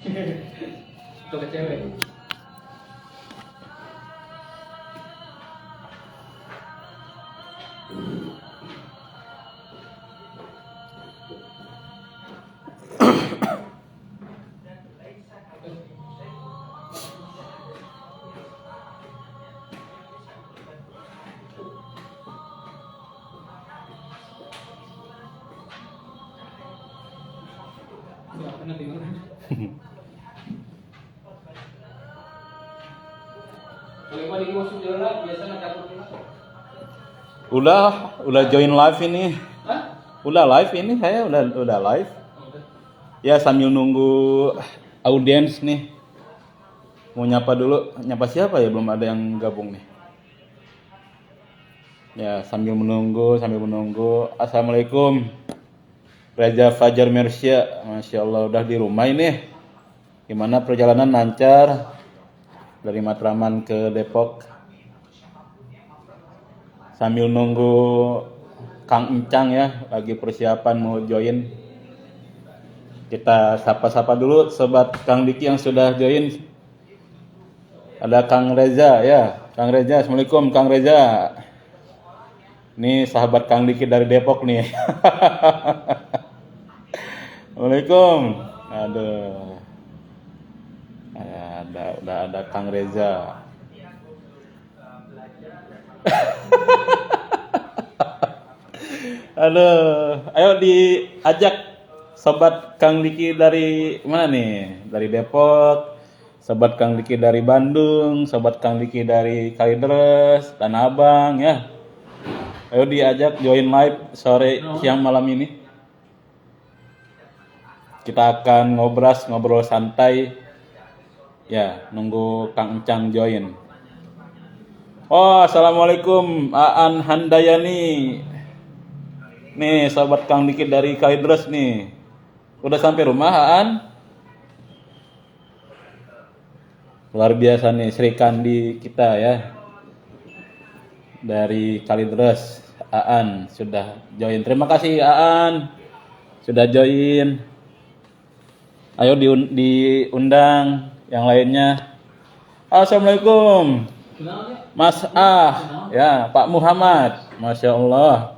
Itu ke cewek. Nggak pernah dengar. Kalau mau dimasuk jalan biasanya cabut masuk. Udah join live ini. Hah? Udah live ini saya udah live. Ya sambil nunggu audiens nih. Mau nyapa dulu. Nyapa siapa ya? Belum ada yang gabung nih. Ya sambil menunggu. Assalamualaikum. Raja Fajar Mersya, Masya Allah udah di rumah ini. Gimana perjalanan lancar dari Matraman ke Depok? Sambil nunggu Kang Encang ya, lagi persiapan mau join. Kita sapa-sapa dulu sobat Kang Diki yang sudah join. Ada Kang Reza ya, Kang Reza, Assalamualaikum Kang Reza. Ini sahabat Kang Diki dari Depok nih. Assalamualaikum. Aduh. Udah ada Kang Reza. Aduh, ayo diajak sobat Kang Diki dari mana nih? Dari Depok, sobat Kang Diki dari Bandung, sobat Kang Diki dari Kalideres, Tanah Abang ya. Ayo diajak join live sore, siang, malam ini. Kita akan ngobrol santai. Ya, nunggu Kang Encang join. Oh, assalamualaikum Aan Handayani. Nih, sahabat Kang Diki dari Kalideres nih. Udah sampai rumah, Aan? Luar biasa nih, Sri Kandi kita ya. Dari Kalideres, Aan sudah join. Terima kasih Aan sudah join. Ayo diundang yang lainnya. Assalamualaikum Mas ya Pak Muhammad. Masya Allah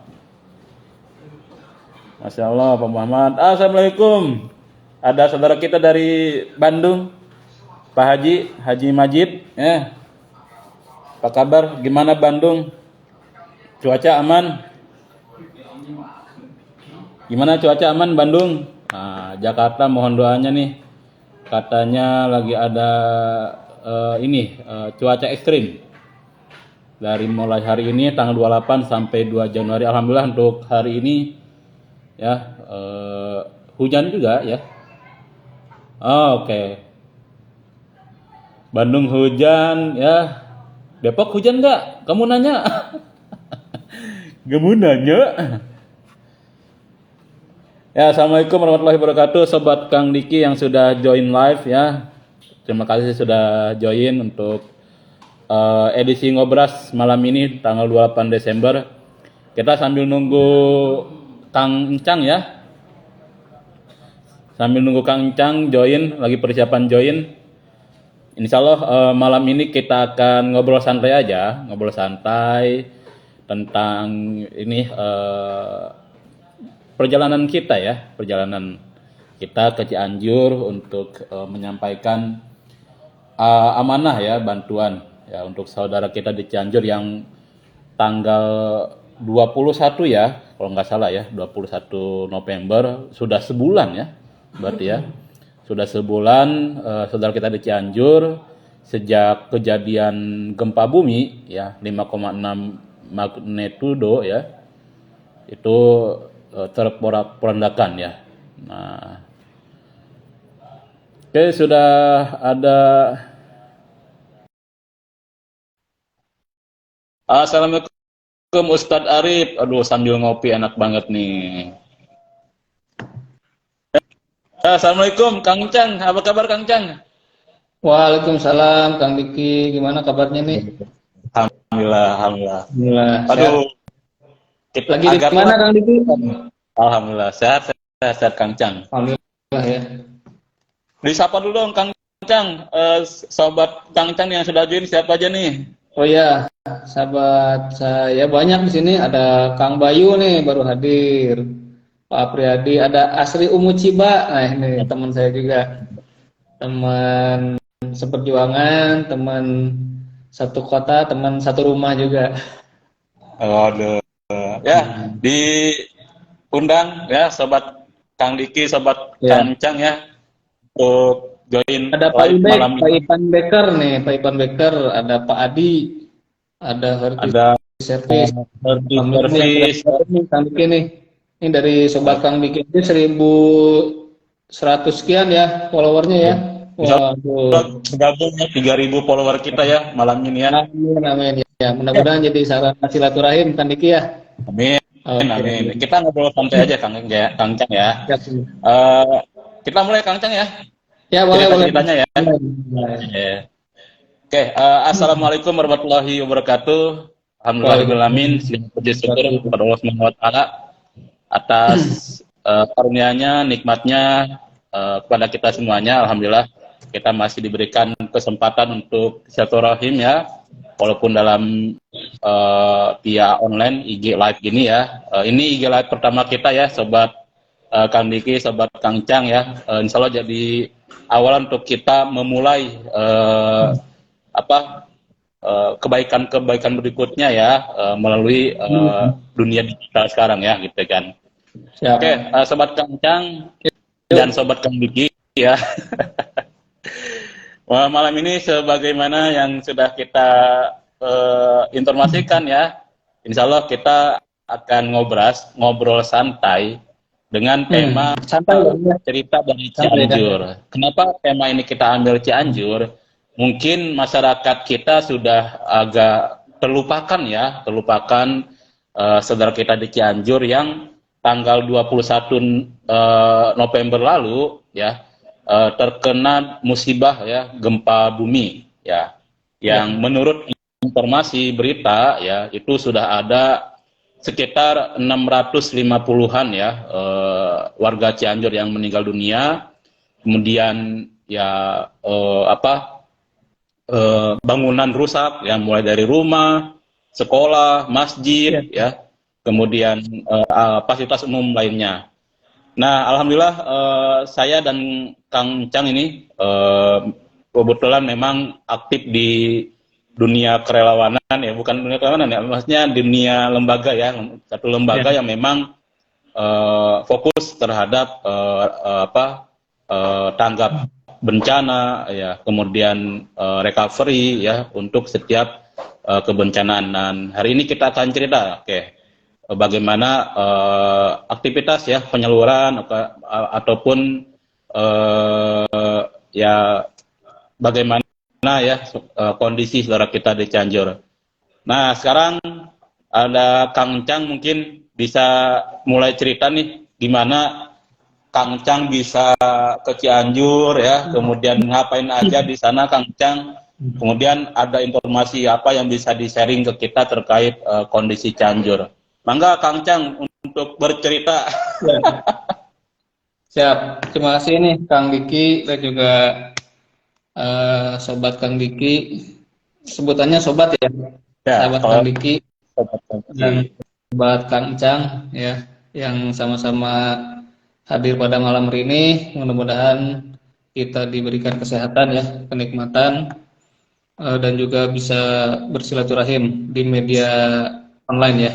Pak Muhammad. Assalamualaikum. Ada saudara kita dari Bandung, Pak Haji Majid ya. Apa kabar? Gimana Bandung? Cuaca aman? Gimana cuaca aman Bandung? Nah, Jakarta mohon doanya nih. Katanya lagi ada cuaca ekstrim. Dari mulai hari ini tanggal 28 sampai 2 Januari. Alhamdulillah untuk hari ini ya hujan juga ya. Oke. Bandung hujan ya. Depok hujan nggak? Kamu nanya. Kamu nanya. Ya, assalamualaikum warahmatullahi wabarakatuh, sobat Kang Diki yang sudah join live ya. Terima kasih sudah join untuk edisi Ngobras malam ini tanggal 28 Desember. Kita sambil nunggu Kang Encang ya. Sambil nunggu Kang Encang join, lagi persiapan join. Insya Allah malam ini kita akan ngobrol santai aja, ngobrol santai tentang ini perjalanan kita ke Cianjur untuk menyampaikan amanah ya, bantuan ya untuk saudara kita di Cianjur yang tanggal 21 ya, kalau nggak salah ya, 21 November, sudah sebulan ya, berarti ya. Sudah sebulan saudara kita di Cianjur sejak kejadian gempa bumi ya 5,6 magnitudo ya. Itu terporak-porandakan ya. Nah, oke, sudah ada. Assalamualaikum Ustadz Arif. Aduh, sambil ngopi enak banget nih. Assalamualaikum Kang Encang. Apa kabar Kang Encang? Waalaikumsalam Kang Diki, gimana kabarnya nih? Alhamdulillah. Aduh. Lagi di mana Kang Diki? Alhamdulillah sehat Kang Encang. Alhamdulillah ya. Disapa dulu dong Kang Cang, sobat Kang Cang yang sudah join siapa aja nih? Oh ya, sahabat saya banyak di sini. Ada Kang Bayu nih baru hadir. Pak Priyadi, ada Asri Umu Ciba. Nah, ini teman saya juga. Teman seperjuangan, teman satu kota, teman satu rumah juga. Aduh, ya diundang ya sobat Kang Diki, sobat Ya. Kang Cang ya untuk join Ada Pak live Ibek, malam Pak ini. Ipan Beker nih, Pak Ipan Beker, ada Pak Adi, ada Herti Ada Service. Servis Alhamdulillah yang Service. sudah ini Kang Diki nih. Ini dari sobat Kang Diki ini 1.100 sekian ya followernya ya. Waduh. Bergabung ya 3.000 follower kita ya malam ini ya. Amin, amin ya. Mudah-mudahan jadi sarana silaturahim Kang Diki ya. Amin. Oke. Amin. Kita ngobrol santai aja Kang Cang ya. Siap. Kita mulai Kang Cang ya. Ya, boleh, boleh. Ceritanya ya. Oke, assalamualaikum warahmatullahi wabarakatuh. Alhamdulillahirobbilalamin. Segala puji syukur kepada Allah Subhanahu wa taala atas karunia-Nya, nikmatnya kepada kita semuanya. Alhamdulillah kita masih diberikan kesempatan untuk silaturahim ya, walaupun dalam via online IG live gini ya. Ini IG live pertama kita ya, sobat Kang Diki, sobat Kang Cang ya. Insya Allah jadi awal untuk kita memulai kebaikan-kebaikan berikutnya ya melalui dunia digital sekarang ya gitu kan. Siap. Oke, sobat Kang Cang dan sobat Kang Diki ya. Wah, malam ini sebagaimana yang sudah kita informasikan ya, insya Allah kita akan ngobrol santai dengan tema cerita dari Cianjur. Kenapa tema ini kita ambil Cianjur? Mungkin masyarakat kita sudah agak terlupakan saudara kita di Cianjur yang tanggal 21 November lalu ya terkena musibah ya, gempa bumi ya, yang menurut informasi berita ya itu sudah ada sekitar 650-an ya warga Cianjur yang meninggal dunia. Kemudian ya bangunan rusak ya, mulai dari rumah, sekolah, masjid ya, kemudian fasilitas umum lainnya. Nah, alhamdulillah saya dan Kang Cang ini kebetulan memang aktif di dunia kerelawanan ya, bukan dunia kerelawanan ya, maksudnya dunia lembaga ya, satu lembaga yang memang fokus terhadap tanggap bencana ya, kemudian recovery ya untuk setiap kebencanaan. Dan hari ini kita akan cerita bagaimana aktivitas ya penyaluran ataupun ya bagaimana ya kondisi saudara kita di Cianjur. Nah, sekarang ada Kang Cang, mungkin bisa mulai cerita nih gimana Kang Cang bisa ke Cianjur ya, kemudian ngapain aja di sana Kang Cang. Kemudian ada informasi apa yang bisa di-sharing ke kita terkait kondisi Cianjur. Mangga Kang Cang untuk bercerita. Siap. Terima kasih nih Kang Diki dan juga sobat Kang Diki. Sebutannya sobat ya. Sahabat Kang Diki dan sobat Kang Cang ya, yang sama-sama hadir pada malam hari ini. Mudah-mudahan kita diberikan kesehatan ya, kenikmatan dan juga bisa bersilaturahim di media online ya.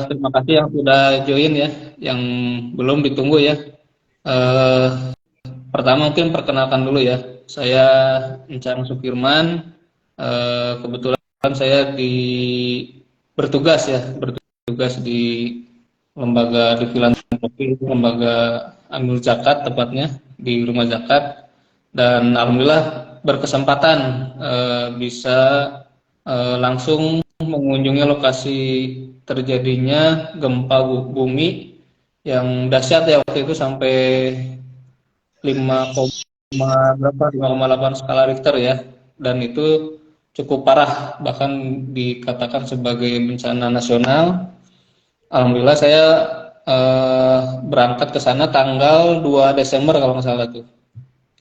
Terima kasih yang sudah join ya, yang belum ditunggu ya. Pertama mungkin perkenalkan dulu ya, saya Encang Sukirman. Kebetulan saya bertugas di lembaga di filantropi, lembaga Amil Zakat tepatnya di Rumah Zakat, dan alhamdulillah berkesempatan bisa langsung mengunjungi lokasi terjadinya gempa bumi yang dahsyat ya, waktu itu sampai 5,8 skala Richter ya, dan itu cukup parah, bahkan dikatakan sebagai bencana nasional. Alhamdulillah saya berangkat ke sana tanggal 2 Desember kalau nggak salah tuh,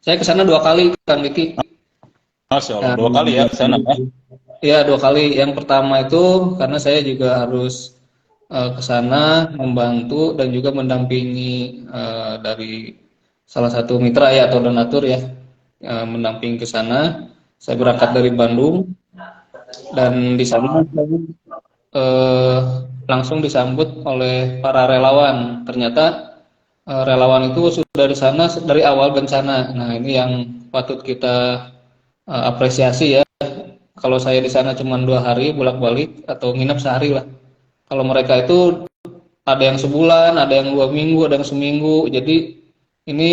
Saya ke sana 2 kali, Kang Diki. Masya Allah, 2 kali ya ke sana ya. Iya, 2 kali. Yang pertama itu karena saya juga harus ke sana membantu dan juga mendampingi dari salah satu mitra ya atau donatur ya, mendampingi ke sana. Saya berangkat dari Bandung dan di sana saya langsung disambut oleh para relawan. Ternyata relawan itu sudah di sana dari awal bencana. Nah, ini yang patut kita apresiasi ya. Kalau saya di sana cuma 2 hari bolak-balik atau nginep sehari lah. Kalau mereka itu ada yang sebulan, ada yang 2 minggu, ada yang seminggu. Jadi ini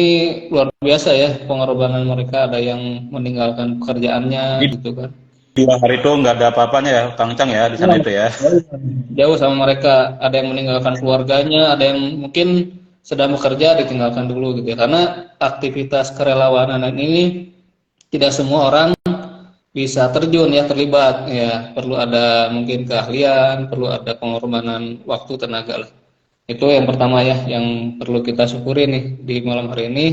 luar biasa ya pengorbanan mereka. Ada yang meninggalkan pekerjaannya Di gitu kan. 2 hari itu nggak ada apa-apanya ya, Kang Cang ya di sana itu ya. Jauh sama mereka. Ada yang meninggalkan keluarganya, ada yang mungkin sedang bekerja ditinggalkan dulu gitu ya. Karena aktivitas kerelawanan ini tidak semua orang bisa terjun ya, terlibat ya, perlu ada mungkin keahlian, perlu ada pengorbanan waktu, tenaga lah. Itu yang pertama ya, yang perlu kita syukuri nih di malam hari ini,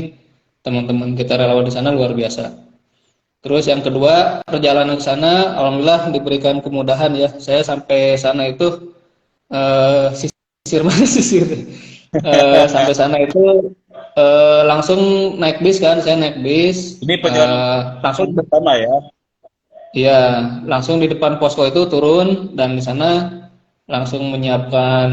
teman-teman kita relawan di sana luar biasa. Terus yang kedua, perjalanan ke sana alhamdulillah diberikan kemudahan ya. Saya sampai sana itu sisir mana sisir. Sampai sana itu langsung naik bis kan, saya naik bis Ini perjalanan langsung. pertama ya. Iya, langsung di depan posko itu turun dan di sana langsung menyiapkan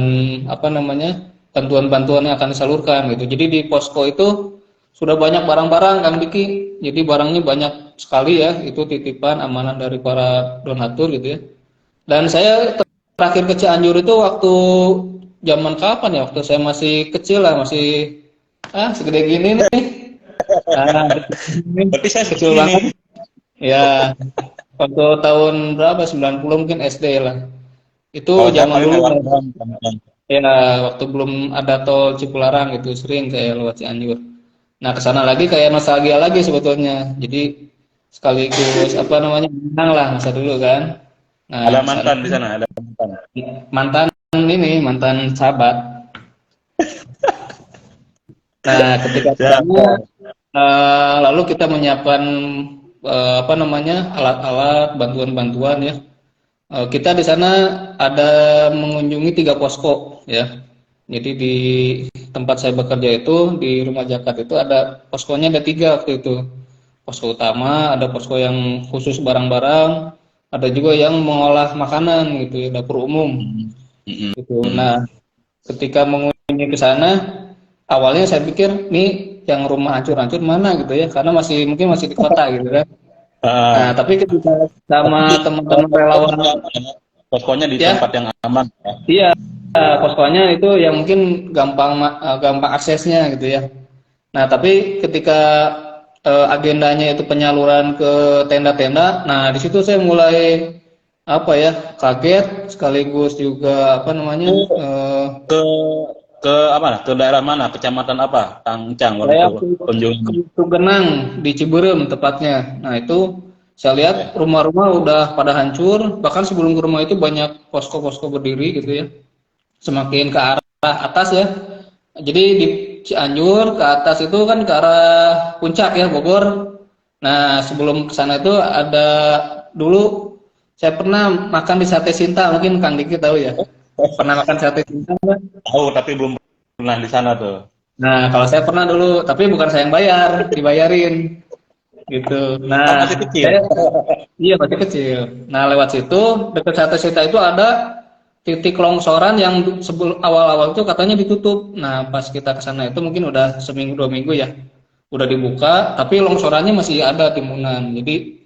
apa namanya bantuan-bantuan yang akan disalurkan gitu. Jadi di posko itu sudah banyak barang-barang Kang Diki. Jadi barangnya banyak sekali ya. Itu titipan amanah dari para donatur gitu ya. Dan saya terakhir ke Cianjur itu waktu zaman kapan ya? Waktu saya masih kecil lah, masih segede gini nih. Berarti saya Kecil segini. banget. Ya, waktu tahun berapa? 90 mungkin SD lah. Itu Saya zaman paling dulu lewat Kang Cang. ya, waktu belum ada tol Cipularang itu sering saya lewat Cianjur. Nah, ke sana lagi kayak nostalgia lagi sebetulnya. Jadi sekaligus apa namanya menang lah masa dulu kan. Nah, Ada ke sana mantan di sana, ada mantan. mantan mantan sahabat. Nah, ketika ke Siap. sana lalu kita menyiapkan apa namanya alat-alat bantuan-bantuan ya. Kita di sana ada mengunjungi 3 posko ya. Jadi di tempat saya bekerja itu di rumah zakat itu ada poskonya, ada 3 waktu itu. Posko utama, ada posko yang khusus barang-barang, ada juga yang mengolah makanan gitu ya, dapur umum gitu. Nah, ketika mengunjungi ke sana, awalnya saya pikir nih yang rumah hancur-hancur mana gitu ya, karena mungkin masih di kota gitu kan. Nah, Ah, tapi ketika tapi sama teman-teman relawan poskonya di ya, tempat yang aman ya. iya, poskonya itu yang mungkin gampang aksesnya gitu ya. Nah, tapi ketika agendanya itu penyaluran ke tenda-tenda, nah di situ saya mulai apa ya, kaget sekaligus juga apa namanya Ke ke apa? Ke daerah mana? Kecamatan apa? Kang Cang waktu saya itu kunjungan. ke Tugenang di Ciberem tepatnya. Nah, itu saya lihat Ya. rumah-rumah udah pada hancur, bahkan sebelum ke rumah itu banyak posko-posko berdiri gitu ya. Semakin ke arah atas ya. Jadi di Cianjur ke atas itu kan ke arah puncak ya, Bogor. Nah, sebelum ke sana itu ada dulu saya pernah makan di Sate Sinta, mungkin Kang Diki tahu ya. Pernah makan Sate Sinta kan? Tahu tapi belum pernah di sana tuh. Nah, kalau saya pernah dulu, tapi bukan saya yang bayar, dibayarin gitu. Oh, Nah, masih kecil. saya iya masih kecil. Nah, lewat situ dekat Sate Sinta itu ada titik longsoran yang sebelum awal-awal itu katanya ditutup. Nah, pas kita ke sana itu mungkin udah seminggu 2 minggu ya, udah dibuka, tapi longsorannya masih ada timunan. Jadi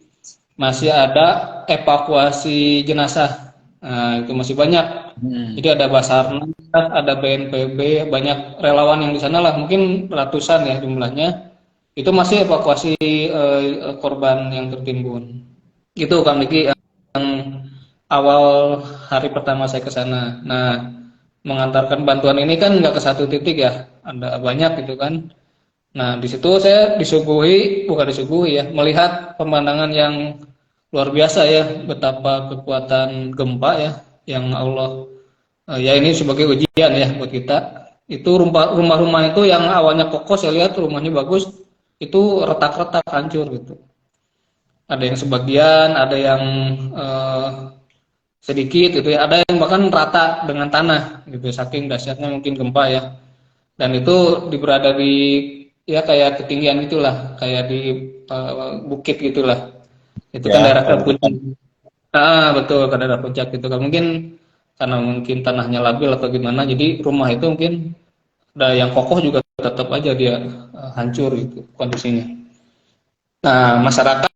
masih ada evakuasi jenazah. Nah, itu masih banyak. Jadi ada Basarnas, ada BNPB, banyak relawan yang di sana lah, mungkin ratusan ya jumlahnya. Itu masih evakuasi korban yang tertimbun. Itu Kang Diki yang awal hari pertama saya ke sana. Nah, mengantarkan bantuan ini kan nggak ke satu titik ya, ada banyak gitu kan. Nah, di situ saya bukan disuguhi ya, melihat pemandangan yang luar biasa ya, betapa kekuatan gempa ya, yang Allah ya ini sebagai ujian ya buat kita. Itu rumah-rumah itu yang awalnya kokoh, saya lihat rumahnya bagus, itu retak-retak hancur gitu. Ada yang sebagian, ada yang eh, sedikit gitu ya, ada yang bahkan rata dengan tanah gitu, saking dahsyatnya mungkin gempa ya. Dan itu berada di ya kayak ketinggian itulah, kayak di bukit gitulah. Itu kan Ya, daerah kalau terpencil. depan. Ah, betul, kan daerah puncak gitu kan. Mungkin karena mungkin tanahnya labil atau gimana, jadi rumah itu mungkin ada yang kokoh juga tetap aja dia hancur gitu kondisinya. Nah, masyarakat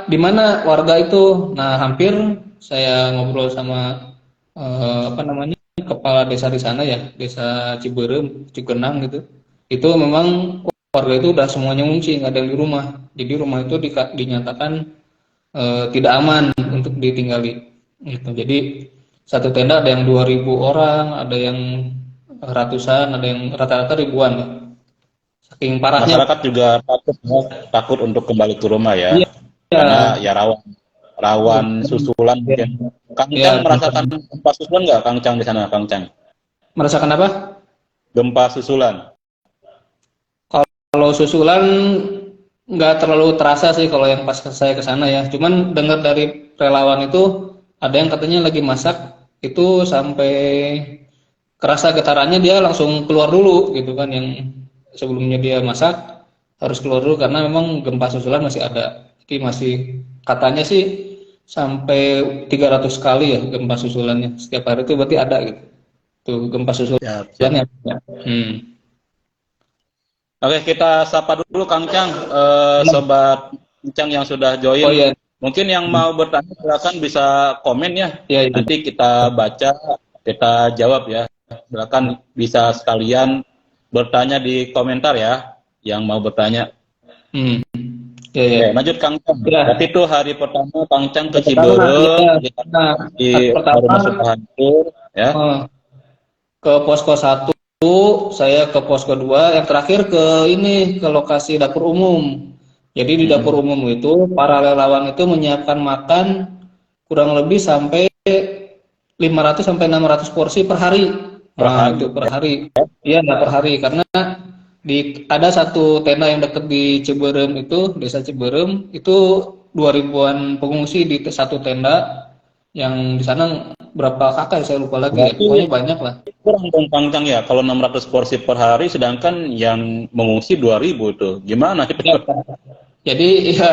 di mana warga itu, nah hampir saya ngobrol sama apa namanya kepala desa di sana ya, desa Ciberem, Cigenang gitu. Itu memang warga itu udah semuanya ngungsi, nggak ada yang di rumah. Jadi rumah itu dinyatakan tidak aman untuk ditinggali. Gitu. Jadi satu tenda ada yang 2.000 orang, ada yang ratusan, ada yang rata-rata ribuan. Ya. Saking parahnya. Masyarakat juga takut untuk kembali ke rumah ya, Iya. karena ya rawan rawan susulan Ya, mungkin. Kang ya, Cang merasakan gempa susulan nggak, Kang Cang di sana, Kang Cang? merasakan apa? Gempa susulan. Kalau susulan nggak terlalu terasa sih kalau yang pas saya ke sana ya. Cuman dengar dari relawan itu ada yang katanya lagi masak itu sampai kerasa getarannya dia langsung keluar dulu gitu kan, yang sebelumnya dia masak harus keluar dulu karena memang gempa susulan masih ada. Jadi masih katanya sih sampai 300 kali ya gempa susulannya setiap hari itu berarti ada gitu. Tuh gempa Siap, siap. susulannya. Oke, kita sapa dulu Kang Cang, sobat Cang yang sudah Oh join. iya, Mungkin yang mau bertanya silakan bisa komen ya. iya, iya. Nanti kita baca, kita jawab ya. Silakan bisa sekalian bertanya di komentar ya, yang mau bertanya. Hmm. Ya, ya. Oke, lanjut Kang Cang. Ya. Berarti itu hari pertama Kang Cang ke Hari pertama, Ciberem, ya. lihat Nah, di hari pertama rumah sudah hancur, ya. eh, ke posko 1, saya ke posko 2, yang terakhir ke ini ke lokasi dapur umum. Jadi di dapur umum itu para relawan itu menyiapkan makan kurang lebih sampai 500 sampai 600 porsi per hari. Per Nah, hari. itu per hari. Iya, enggak per hari karena ada satu tenda yang dekat di Ciberem itu, Desa Ciberem, itu 2.000-an pengungsi di satu tenda yang di sana berapa kakak saya lupa lagi ya. Berarti Pokoknya banyak lah. kurang dong Kang Cang ya, kalau 600 porsi per hari, sedangkan yang mengungsi 2.000 itu. Gimana itu? Ya, jadi ya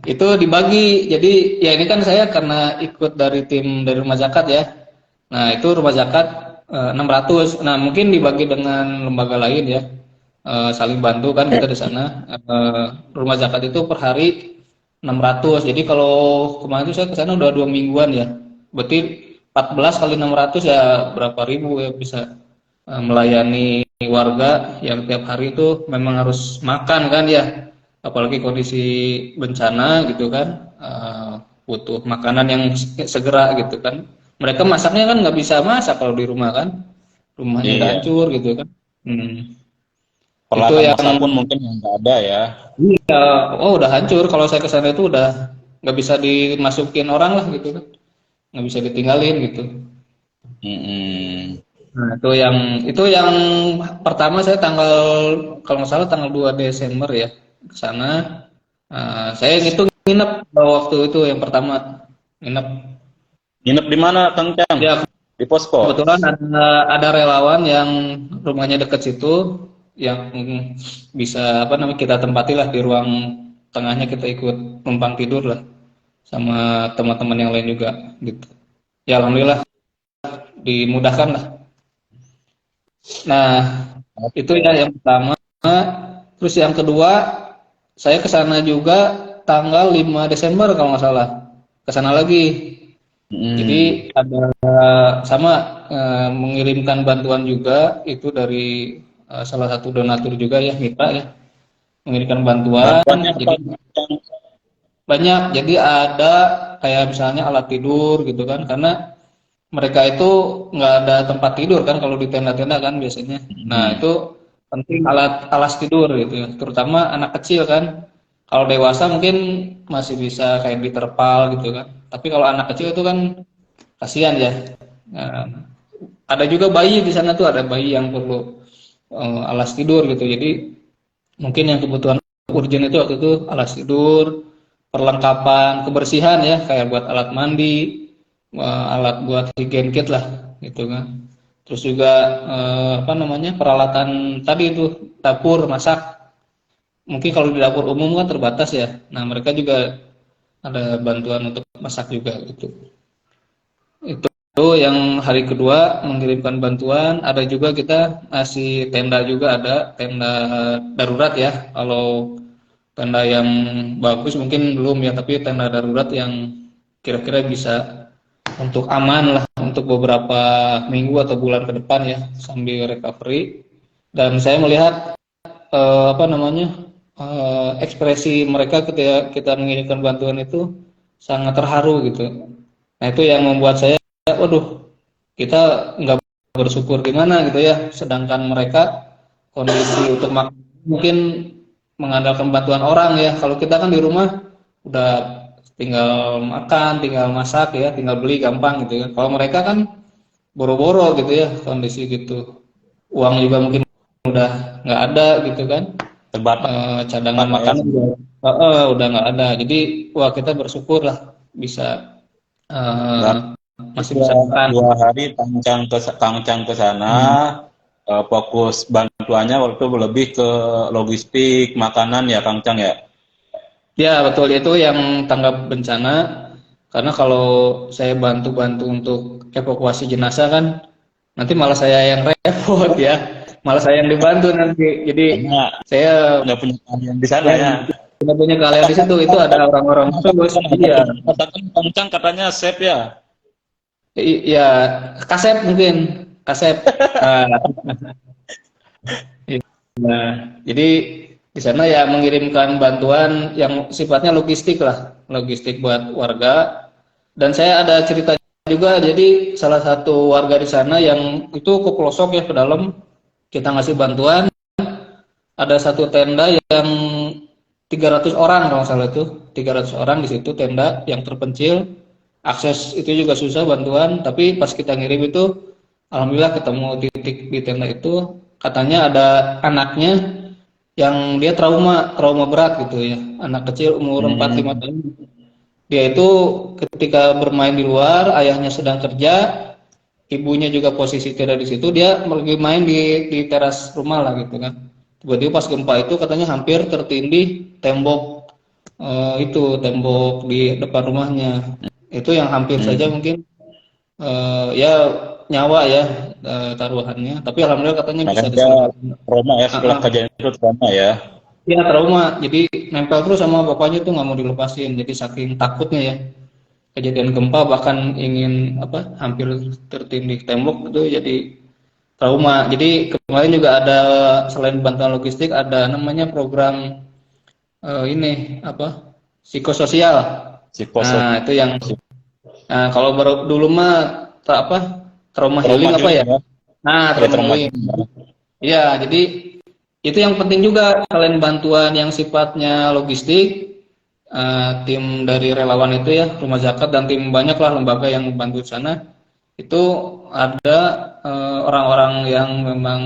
itu dibagi. Jadi ya ini kan saya karena ikut dari tim dari rumah zakat ya. Nah, itu rumah zakat 600. Nah, mungkin dibagi dengan lembaga lain ya. Saling bantu kan kita di sana. Rumah zakat itu per hari 600. Jadi kalau kemarin itu saya ke sana udah 2 mingguan ya. Berarti 14 kali 600 ya berapa ribu ya bisa melayani warga yang tiap hari itu memang harus makan kan ya. Apalagi kondisi bencana gitu kan. Butuh makanan yang segera gitu kan. Mereka masaknya kan nggak bisa masak kalau di rumah kan. Rumahnya udah Iya. hancur gitu kan. Itu Peralatan yang masak pun mungkin yang nggak ada ya. iya, oh udah hancur. Kalau saya ke sana itu udah nggak bisa dimasukin orang lah gitu kan, nggak bisa ditinggalin gitu. Mm-mm. Nah itu yang pertama saya tanggal kalau nggak salah tanggal 2 Desember ya ke sana. Saya nginep waktu itu yang pertama nginep. Nginep di mana Kang Cang? Ya Di posko. kebetulan ada relawan yang rumahnya dekat situ yang bisa apa namanya kita tempatilah di ruang tengahnya, kita ikut numpang tidur lah sama teman-teman yang lain juga gitu. Ya alhamdulillah dimudahkan lah. Nah itu ya yang pertama. Terus yang kedua saya ke sana juga tanggal 5 Desember kalau nggak salah, ke sana lagi. Jadi ada sama mengirimkan bantuan juga itu dari salah satu donatur juga ya, mitra ya, mengirimkan bantuan. Bantuannya apa? Jadi banyak, jadi ada kayak misalnya alat tidur gitu kan, karena mereka itu nggak ada tempat tidur kan kalau di tenda-tenda kan biasanya. Nah itu penting alas tidur gitu ya, terutama anak kecil kan. Kalau dewasa mungkin masih bisa kayak diterpal gitu kan, tapi kalau anak kecil itu kan kasihan ya. Nah, ada juga bayi di sana tuh, ada bayi yang perlu alas tidur gitu. Jadi mungkin yang kebutuhan urgent itu waktu itu alas tidur, perlengkapan kebersihan ya, kayak buat alat mandi, alat buat higien kit lah gitu kan. Terus juga apa namanya, peralatan tadi itu dapur masak. Mungkin kalau di dapur umum kan terbatas ya. Nah, mereka juga ada bantuan untuk masak juga gitu. Itu yang hari kedua mengirimkan bantuan. Ada juga kita ngasih tenda juga, ada tenda darurat ya. Kalau tenda yang bagus mungkin belum ya, tapi tenda darurat yang kira-kira bisa untuk aman lah untuk beberapa minggu atau bulan ke depan ya, sambil recovery. Dan saya melihat apa namanya, ekspresi mereka ketika kita mengirimkan bantuan itu sangat terharu gitu. Nah, itu yang membuat saya, waduh, kita nggak bersyukur gimana gitu ya, sedangkan mereka kondisi untuk makan mungkin mengandalkan bantuan orang ya. Kalau kita kan di rumah udah tinggal makan, tinggal masak ya, tinggal beli gampang gitu ya. Kalau mereka kan boro-boro gitu ya, kondisi gitu. Uang juga mungkin udah nggak ada gitu kan. Terbatas Cadangan ya. makanan udah nggak ada. Jadi wah, kita bersyukur lah bisa masih bisa makan. 2 hari Kang Cang ke sana, fokus bantuannya waktu itu lebih ke logistik makanan ya Kang Cang ya. Ya betul, itu yang tanggap bencana. Karena kalau saya bantu-bantu untuk evakuasi jenazah kan, nanti malah saya yang repot ya, malah saya yang dibantu nanti. Jadi Karena saya nggak punya kalian di sana ya. tidak punya kalian di situ. Itu ada orang-orang terus. Iya, Katakan Kang Cang katanya safe ya. iya, kasep mungkin, kasep. Nah, jadi di sana ya mengirimkan bantuan yang sifatnya logistik lah, logistik buat warga. Dan saya ada cerita juga, jadi salah satu warga di sana yang itu ke pelosok ya, ke dalam, kita ngasih bantuan. Ada satu tenda yang 300 orang kalau nggak salah, itu 300 orang di situ, tenda yang terpencil. Akses itu juga susah bantuan, tapi pas kita ngirim itu alhamdulillah ketemu titik di tenda itu. Katanya ada anaknya yang dia trauma berat gitu ya, anak kecil umur 4-5 tahun. Dia itu ketika bermain di luar, ayahnya sedang kerja, ibunya juga posisi tidak di situ, dia lagi main di teras rumah lah gitu kan. Tiba-tiba pas gempa itu katanya hampir tertindih tembok, itu tembok di depan rumahnya. Itu yang hampir saja mungkin ya nyawa ya taruhannya. Tapi alhamdulillah katanya bisa Makanya diselamatkan. trauma ya, setelah kejadian itu trauma ya. Iya, trauma. Jadi nempel terus sama bapaknya tuh nggak mau dilepasin. Jadi saking takutnya ya, kejadian gempa bahkan ingin apa, hampir tertindih tembok itu jadi trauma. Jadi kemarin juga ada, selain bantuan logistik, ada namanya program ini apa, psikososial. Nah, itu yang kalau baru dulu mah trauma healing apa ya? Nah, trauma healing. Iya, jadi itu yang penting juga, selain bantuan yang sifatnya logistik, tim dari relawan itu ya, Rumah Zakat dan tim banyak lah lembaga yang membantu di sana. Itu ada orang-orang yang memang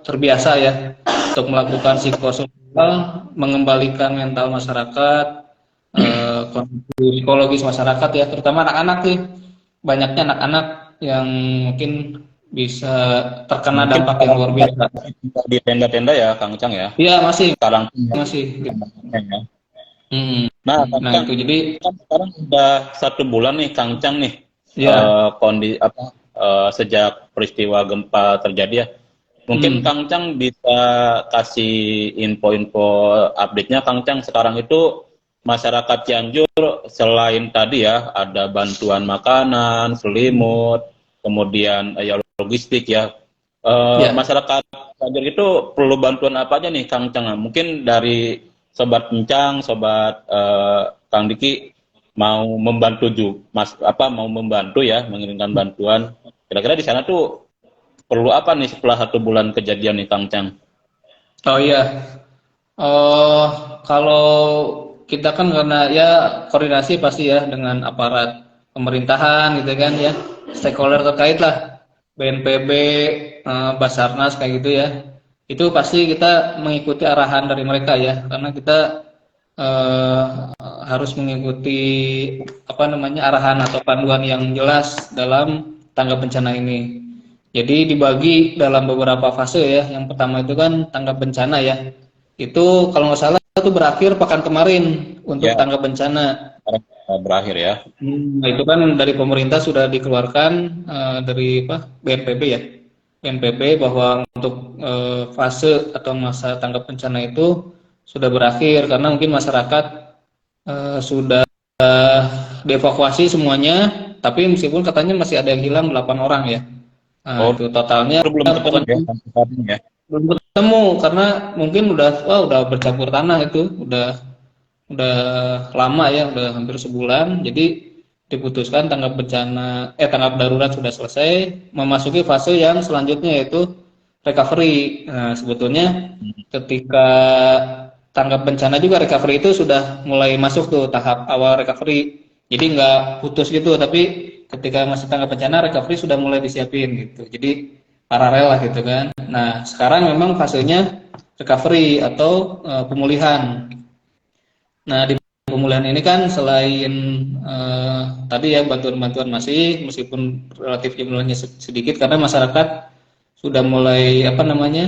terbiasa ya untuk melakukan psikososial, mengembalikan mental masyarakat, kondisi psikologis masyarakat ya, terutama anak-anak sih. Banyaknya anak-anak yang mungkin bisa terkena dampak yang luar biasa. Di tenda-tenda ya Kang Cang ya. Iya, masih. Sekarang Masih. Nah, Nah itu jadi kan sekarang udah 1 bulan nih Kang Cang nih. ya, Kondisi sejak peristiwa gempa terjadi ya. Mungkin Kang Cang bisa kasih info-info update-nya Kang Cang, sekarang itu masyarakat Cianjur selain tadi ya ada bantuan makanan, selimut, kemudian ya logistik ya. Masyarakat Cianjur itu perlu bantuan apa aja nih Kang Cang? Mungkin dari Sobat Kencang, Sobat Kang Diki mau membantu mau membantu ya mengirimkan bantuan. Kira-kira di sana tuh perlu apa nih setelah 1 bulan kejadian nih Kang Cang? oh iya, kalau kita kan karena ya koordinasi pasti ya dengan aparat pemerintahan gitu kan ya, stakeholder terkait lah, BNPB, Basarnas kayak gitu ya. itu pasti kita mengikuti arahan dari mereka ya, karena kita eh, harus mengikuti apa namanya arahan atau panduan yang jelas dalam tanggap bencana ini. Jadi dibagi dalam beberapa fase ya. Yang pertama itu kan tanggap bencana ya. Itu kalau nggak salah itu berakhir pekan kemarin untuk Ya, tanggap bencana. berakhir ya. Nah, itu kan dari pemerintah sudah dikeluarkan dari apa BNPB ya. BNPB bahwa untuk fase atau masa tanggap bencana itu sudah berakhir karena mungkin masyarakat sudah dievakuasi semuanya, tapi meskipun katanya masih ada yang hilang 8 orang ya. Nah, Oh, itu totalnya itu belum ketemu ya sampai saat ini ya. belum ketemu karena mungkin udah bercampur tanah itu, udah lama ya, udah hampir sebulan. Jadi diputuskan tanggap darurat sudah selesai, memasuki fase yang selanjutnya yaitu recovery. Nah, sebetulnya ketika tanggap bencana juga recovery itu sudah mulai masuk tuh tahap awal recovery. Jadi nggak putus gitu, tapi ketika masih tanggap bencana recovery sudah mulai disiapin gitu. Jadi paralel lah gitu kan. Nah, sekarang memang fasenya recovery atau pemulihan. Nah, di pemulihan ini kan selain tadi ya bantuan-bantuan masih, meskipun relatif jumlahnya sedikit karena masyarakat sudah mulai apa namanya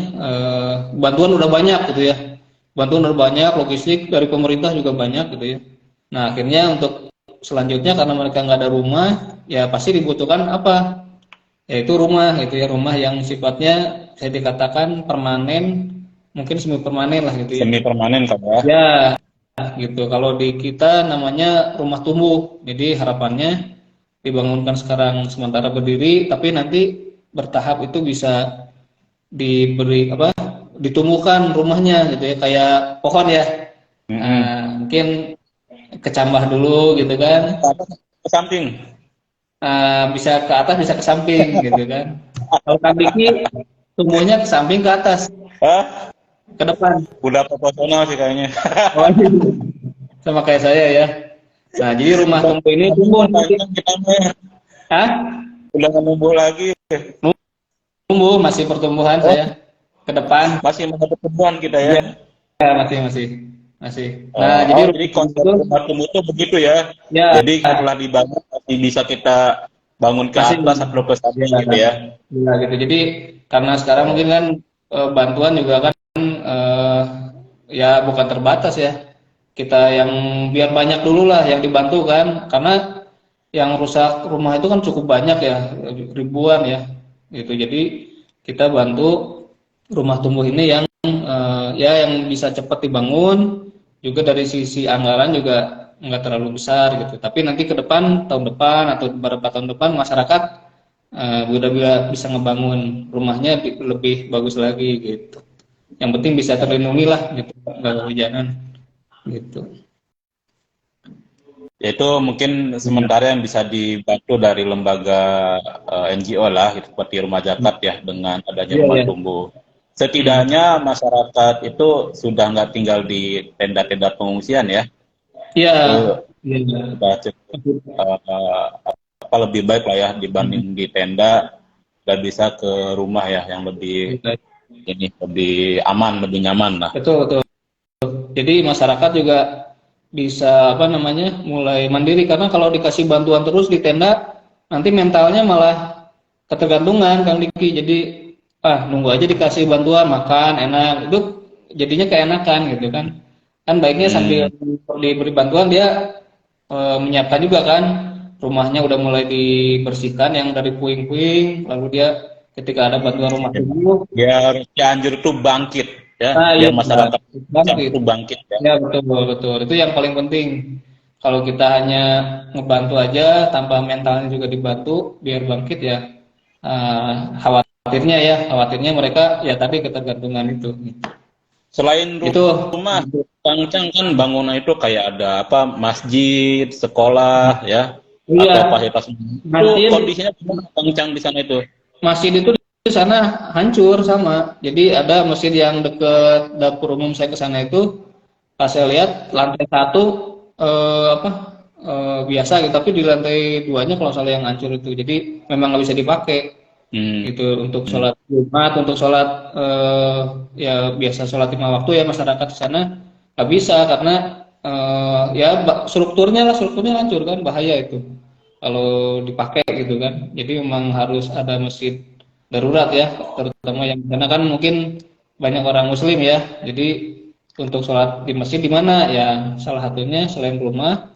bantuan udah banyak gitu ya, bantuan udah banyak, logistik dari pemerintah juga banyak gitu ya. Nah, akhirnya untuk selanjutnya karena mereka nggak ada rumah, ya pasti dibutuhkan apa? Yaitu rumah gitu ya, rumah yang sifatnya saya dikatakan permanen, mungkin semi permanen lah gitu ya. Semi permanen kan ya. Ya, gitu. Kalau di kita namanya rumah tumbuh. Jadi harapannya dibangunkan sekarang sementara berdiri, tapi nanti bertahap itu bisa diberi apa? Ditumbuhkan rumahnya gitu ya, kayak pohon ya. Nah, mungkin kecambah dulu gitu kan. Ke samping. Bisa ke atas, bisa ke samping gitu kan. Kalau kambing tumbuhnya ke samping ke atas, Hah? ke depan. Udah proporsional sih kayaknya. Oh, sama kayak saya ya. Nah, jadi rumah tumbuh ini tumbuh nanti. Kita mah Hah? udah nggak numbuh lagi. Tumbuh masih pertumbuhan saya ke depan. Masih ada pertumbuhan kita ya. Ya, masih. Nah, jadi konsep itu rumah tumbuh itu begitu ya. ya Jadi setelah dibangun masih bisa kita bangun ke masih atas atau ke samping ya, gitu ya. ya, gitu. Jadi karena sekarang mungkin kan bantuan juga kan ya bukan terbatas ya. Kita yang biar banyak dulu lah yang dibantu kan, karena yang rusak rumah itu kan cukup banyak ya, ribuan ya, gitu. Jadi kita bantu rumah tumbuh ini yang ya yang bisa cepat dibangun, juga dari sisi anggaran juga nggak terlalu besar gitu. Tapi nanti ke depan, tahun depan atau beberapa tahun depan masyarakat udah bisa ngebangun rumahnya lebih bagus lagi gitu. Yang penting bisa terlindungi lah gitu, nggak kehujanan gitu. Yaitu mungkin sementara yang bisa dibantu dari lembaga NGO lah, gitu, seperti Rumah Zakat ya, dengan adanya Iya, rumah iya. tumbuh. Setidaknya masyarakat itu sudah nggak tinggal di tenda-tenda pengungsian ya. Iya, Itu iya. sudah apa lebih baik lah ya dibanding di tenda, dan bisa ke rumah ya yang lebih ini lebih aman, lebih nyaman lah. Betul. Jadi masyarakat juga bisa apa namanya mulai mandiri, karena kalau dikasih bantuan terus di tenda nanti mentalnya malah ketergantungan Kang Diki. Jadi nunggu aja dikasih bantuan, makan enak, itu jadinya keenakan gitu kan. Kan baiknya sambil diberi bantuan dia menyiapkan juga kan, rumahnya udah mulai dibersihkan yang dari puing-puing, lalu dia ketika ada bantuan rumah tumbuh Biar Cianjur itu bangkit ya, iya, biar masyarakat bangkit. itu bangkit ya. Ya betul. Itu yang paling penting. Kalau kita hanya ngebantu aja tanpa mentalnya juga dibantu biar bangkit ya, khawatirnya mereka ya tadi ketergantungan itu. Selain Itu rumah, Kang Cang kan bangunan itu kayak ada apa masjid, sekolah ya, iya, atau fasilitas itu masjid kondisinya gimana Kang Cang di sana itu? masjid itu di sana hancur sama. Jadi ada masjid yang deket dapur umum saya ke sana itu, pas saya lihat lantai satu biasa gitu, tapi di lantai duanya kalau salah yang hancur itu. Jadi memang nggak bisa dipakai. Gitu untuk sholat Jumat, untuk sholat ya biasa sholat 5 waktu ya masyarakat di sana nggak bisa karena ya strukturnya hancur kan, bahaya itu kalau dipakai gitu kan. Jadi memang harus ada masjid darurat ya, terutama yang karena kan mungkin banyak orang Muslim ya. Jadi untuk sholat di masjid di mana ya, salah satunya selain rumah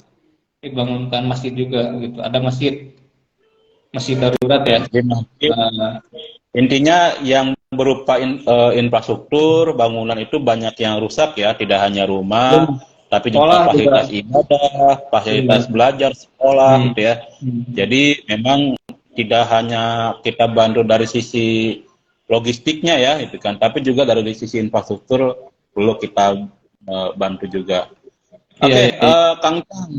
dibangunkan masjid juga gitu. Ada masjid darurat ya. Nah, Intinya yang berupa infrastruktur bangunan itu banyak yang rusak ya, tidak hanya rumah, tapi juga sekolah juga. fasilitas ibadah, fasilitas belajar sekolah gitu ya. Hmm. Jadi memang tidak hanya kita bantu dari sisi logistiknya ya, itu kan, tapi juga dari sisi infrastruktur perlu kita bantu juga. Oke, Kang Cang,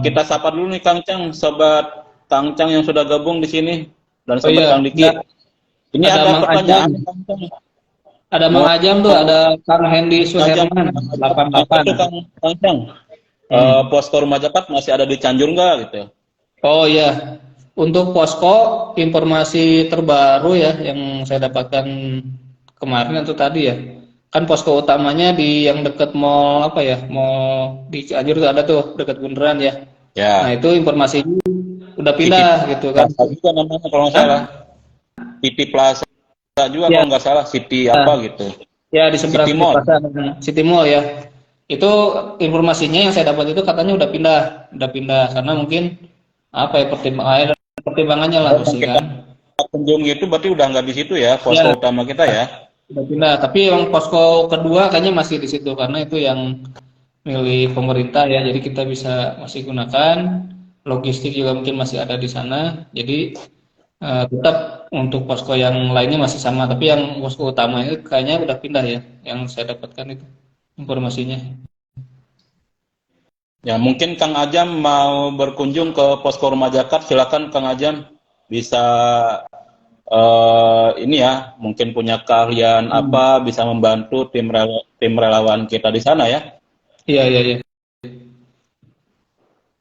kita sapa dulu nih Kang Cang, sobat Kang Cang yang sudah gabung di sini dan sobat Kang Diki. Ini ada Mang pertanyaan. Ajam. Ada Mang Ajam tuh, ada Kang Hendy Suherman 88. Kang Cang, posko rumah zakat masih ada di Cianjur nggak gitu? Oh iya, untuk posko informasi terbaru ya yang saya dapatkan kemarin atau tadi ya, kan posko utamanya di yang dekat mall apa ya, mall di Cianjur tuh ada tuh dekat Bundaran ya. Nah Ya. itu informasinya udah pindah gitu kan. Plaza juga namanya kalau nggak salah. City Plaza juga Ya, kalau nggak salah, City apa gitu. ya di seberang City City Mall. Plaza, City Mall ya. Itu informasinya yang saya dapat itu katanya udah pindah karena mungkin apa ya pertimbangannya lah mesti Kita kan. kunjungi itu berarti udah nggak di situ ya, posko Ya, utama kita ya. udah pindah. Tapi yang posko kedua kayaknya masih di situ karena itu yang milik pemerintah ya. Jadi kita bisa masih gunakan. Logistik juga mungkin masih ada di sana. Jadi tetap untuk posko yang lainnya masih sama. Tapi yang posko utama itu kayaknya udah pindah ya. Yang saya dapatkan itu informasinya. Ya mungkin Kang Ajam mau berkunjung ke posko rumah zakat, silakan Kang Ajam, bisa ini ya, mungkin punya keahlian apa, bisa membantu tim relawan kita di sana ya. Iya, iya, iya.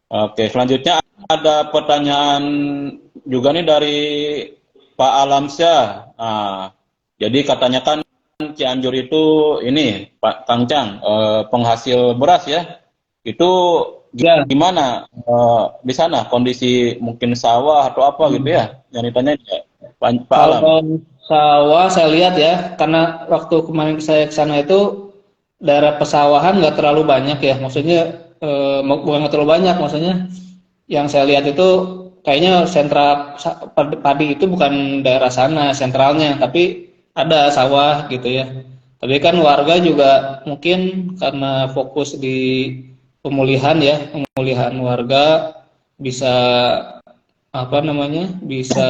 Oke, selanjutnya ada pertanyaan juga nih dari Pak Alamsyah. Nah, jadi katanya kan Cianjur itu ini Pak Kang Cang, penghasil beras ya. Itu Ya, gimana di sana kondisi mungkin sawah atau apa gitu ya? Yang ditanya ya, Pak Alam. kalau sawah saya lihat ya, karena waktu kemarin saya ke sana itu daerah pesawahan nggak terlalu banyak ya, maksudnya bukan nggak terlalu banyak, maksudnya yang saya lihat itu kayaknya sentra padi itu bukan daerah sana sentralnya, tapi ada sawah gitu ya. Tapi kan warga juga mungkin karena fokus di pemulihan ya, pemulihan warga bisa apa namanya bisa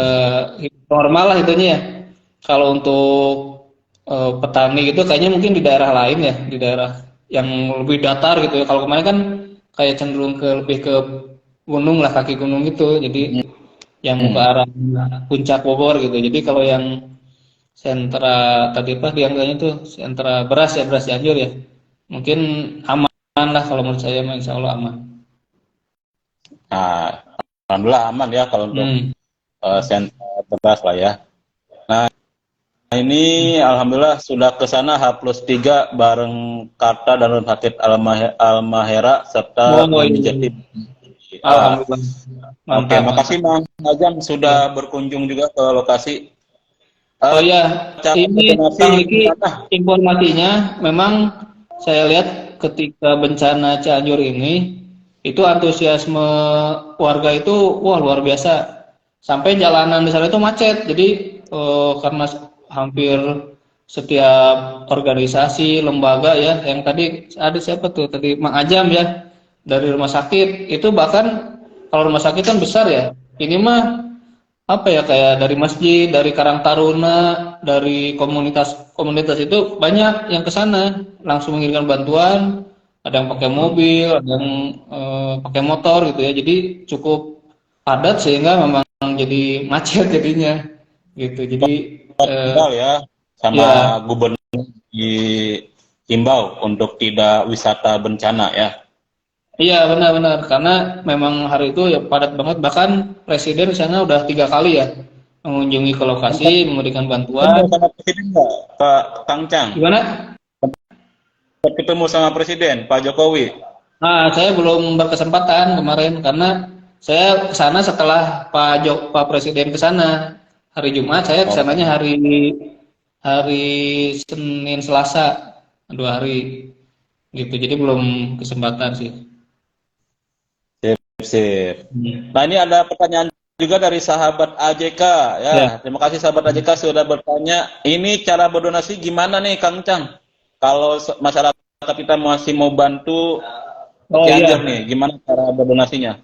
hidup normal lah itunya ya. Kalau untuk petani gitu kayaknya mungkin di daerah lain ya, di daerah yang lebih datar gitu ya. Kalau kemarin kan kayak cenderung ke lebih ke gunung lah, kaki gunung gitu. Jadi yang ke arah puncak Bogor gitu. Jadi kalau yang sentra tadi apa yang katanya tuh sentra beras ya, beras Cianjur ya. Mungkin aman lah kalau menurut saya, insya Allah aman. Nah, alhamdulillah aman ya kalau untuk sentra beras lah ya. Nah, ini alhamdulillah sudah ke sana H+3 bareng Karta dan Rumah Sakit Al-Mahera serta Umi Jati. Alhamdulillah. Oke, makasih Mang Ajam sudah berkunjung juga ke lokasi. Oh ya, ini Bang Diki, informasinya memang saya lihat ketika bencana Cianjur ini itu antusiasme warga itu wah luar biasa. Sampai jalanan di sana itu macet. Jadi karena hampir setiap organisasi, lembaga ya, yang tadi ada siapa tuh tadi Mang Ajam ya dari rumah sakit itu, bahkan kalau rumah sakit kan besar ya, ini mah apa ya kayak dari masjid, dari Karang Taruna, dari komunitas itu banyak yang ke sana langsung mengirimkan bantuan, ada yang pakai mobil, ada yang pakai motor gitu ya. Jadi cukup padat sehingga memang jadi macet jadinya gitu. Jadi ya sama ya, gubernur diimbau untuk tidak wisata bencana ya. Iya benar-benar karena memang hari itu ya padat banget, bahkan presiden di sana udah 3 kali ya mengunjungi ke lokasi, memberikan bantuan. Ketemu sama Presiden nggak, Pak Kang Cang? Gimana? Ketemu sama Presiden, Pak Jokowi. Nah, saya belum berkesempatan kemarin karena saya ke sana setelah Pak Presiden ke sana. Hari Jumat saya Oh, kesananya hari hari Senin Selasa, 2 hari gitu. Jadi belum kesempatan sih. sip, sip. Hmm. Nah, ini ada pertanyaan juga dari sahabat AJK ya. Ya. Terima kasih sahabat AJK sudah bertanya. Ini cara berdonasi gimana nih Kang Cang? Kalau masyarakat kita masih mau bantu Oh Cianjur iya. nih, gimana cara berdonasinya?